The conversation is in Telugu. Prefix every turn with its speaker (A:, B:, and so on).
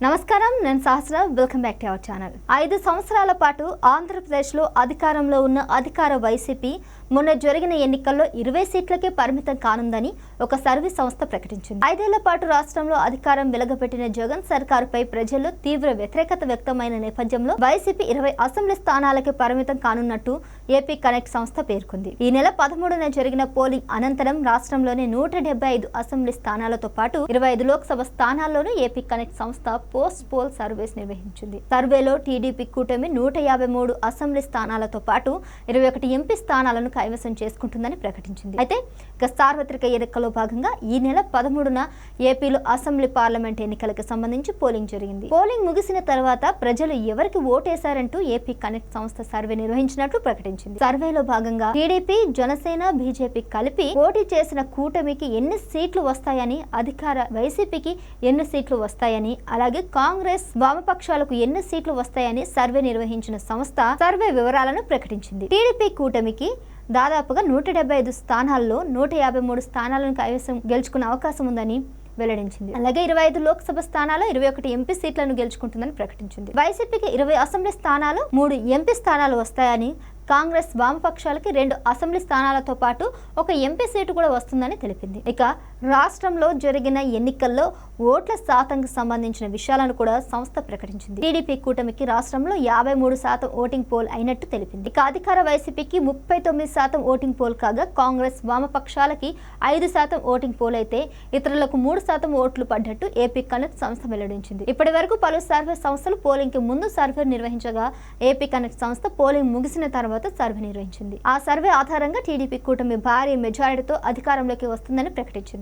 A: నమస్కారం, నేను Sahasra. Welcome back to our channel. 5 సంవత్సరాల పాటు ఆంధ్రప్రదేశ్లో అధికారంలో ఉన్న అధికార వైసీపీ మొన్న జరిగిన ఎన్నికల్లో 20 సీట్లకే పరిమితం కానుందని ఒక సర్వే సంస్థ ప్రకటించింది. 5 ఏళ్ల పాటు రాష్ట్రంలో అధికారం వెలగబెట్టిన జగన్ సర్కారుపై ప్రజల్లో తీవ్ర వ్యతిరేకత వ్యక్తమైన నేపథ్యంలో వైసీపీ 20 అసెంబ్లీ స్థానాలకే పరిమితం కానున్నట్టు ఏపీ కనెక్ట్ సంస్థ పేర్కొంది. ఈ నెల 13న జరిగిన పోలింగ్ అనంతరం రాష్ట్రంలోని 175 అసెంబ్లీ స్థానాలతో పాటు 25 లోక్సభ స్థానాల్లోనూ ఏపీ కనెక్ట్ సంస్థ పోస్ట్ పోల్ సర్వేస్ నిర్వహించింది. సర్వేలో టీడీపీ కూటమి 153 అసెంబ్లీ స్థానాలతో పాటు 21 ఎంపీ స్థానాలను కైవసం చేసుకుంటుందని ప్రకటించింది. అయితే సార్వత్రిక ఎన్నికల్లో భాగంగా ఈ నెల 13న ఏపీలో అసెంబ్లీ పార్లమెంట్ ఎన్నికలకు సంబంధించి పోలింగ్ జరిగింది. పోలింగ్ ముగిసిన తర్వాత ప్రజలు ఎవరికి ఓటేశారంటూ ఏపీ కనెక్ట్ సంస్థ సర్వే నిర్వహించినట్లు ప్రకటించింది. సర్వేలో భాగంగా టీడీపీ, జనసేన, బీజేపీ కలిపి పోటీ చేసిన కూటమికి ఎన్ని సీట్లు వస్తాయని, అధికార వైసీపీకి ఎన్ని సీట్లు వస్తాయని, అలాగే కాంగ్రెస్, వామపక్షాలకు ఎన్ని సీట్లు వస్తాయని సర్వే నిర్వహించిన సంస్థ సర్వే వివరాలను ప్రకటించింది. టీడీపీ కూటమికి దాదాపుగా 175 స్థానాల్లో 153 స్థానాలను కైవసం గెలుచుకునే అవకాశం ఉందని వెల్లడించింది. అలాగే 25 లోక్సభ స్థానాలు, 21 ఎంపీ సీట్లను గెలుచుకుంటుందని ప్రకటించింది. వైసీపీకి 20 అసెంబ్లీ స్థానాలు, 3 ఎంపీ స్థానాలు వస్తాయని, కాంగ్రెస్, వామపక్షాలకి 2 అసెంబ్లీ స్థానాలతో పాటు 1 ఎంపీ సీటు కూడా వస్తుందని తెలిపింది. ఇక రాష్ట్రంలో జరిగిన ఎన్నికల్లో ఓట్ల శాతంకు సంబంధించిన విషయాలను కూడా సంస్థ ప్రకటించింది. టీడీపీ కూటమికి రాష్ట్రంలో 53% ఓటింగ్ పోల్ అయినట్టు తెలిపింది. ఇక అధికార వైసీపీకి 39% ఓటింగ్ పోల్ కాగా, కాంగ్రెస్, వామపక్షాలకి 5% ఓటింగ్ పోల్ అయితే ఇతరులకు 3% ఓట్లు పడ్డట్టు ఏపీ కనెక్ట్ సంస్థ వెల్లడించింది. ఇప్పటి వరకు పలు సర్వే సంస్థలు పోలింగ్ కి ముందు సర్వే నిర్వహించగా, ఏపీ కనెక్ట్ సంస్థ పోలింగ్ ముగిసిన తర్వాత సర్వే నిర్వహించింది. ఆ సర్వే ఆధారంగా టీడీపీ కూటమి భారీ మెజారిటీతో అధికారంలోకి వస్తుందని ప్రకటించింది.